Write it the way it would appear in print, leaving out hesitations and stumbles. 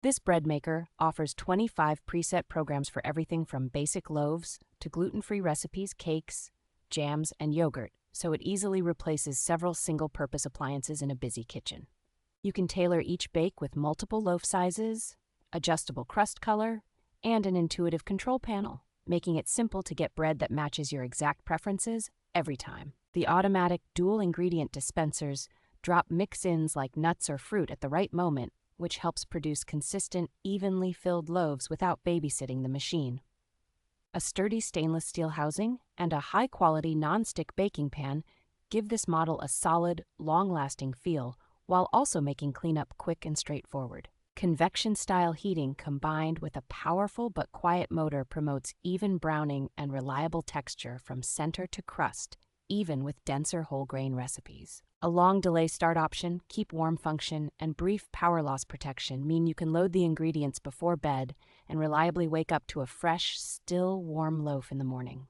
This bread maker offers 25 preset programs for everything from basic loaves to gluten-free recipes, cakes, jams, and yogurt, so it easily replaces several single-purpose appliances in a busy kitchen. You can tailor each bake with multiple loaf sizes, adjustable crust color, and an intuitive control panel, making it simple to get bread that matches your exact preferences every time. The automatic dual-ingredient dispensers drop mix-ins like nuts or fruit at the right moment, which helps produce consistent, evenly filled loaves without babysitting the machine. A sturdy stainless steel housing and a high-quality non-stick baking pan give this model a solid, long-lasting feel while also making cleanup quick and straightforward. Convection-style heating combined with a powerful but quiet motor promotes even browning and reliable texture from center to crust, even with denser whole grain recipes. A long delay start option, keep warm function, and brief power loss protection mean you can load the ingredients before bed and reliably wake up to a fresh, still warm loaf in the morning.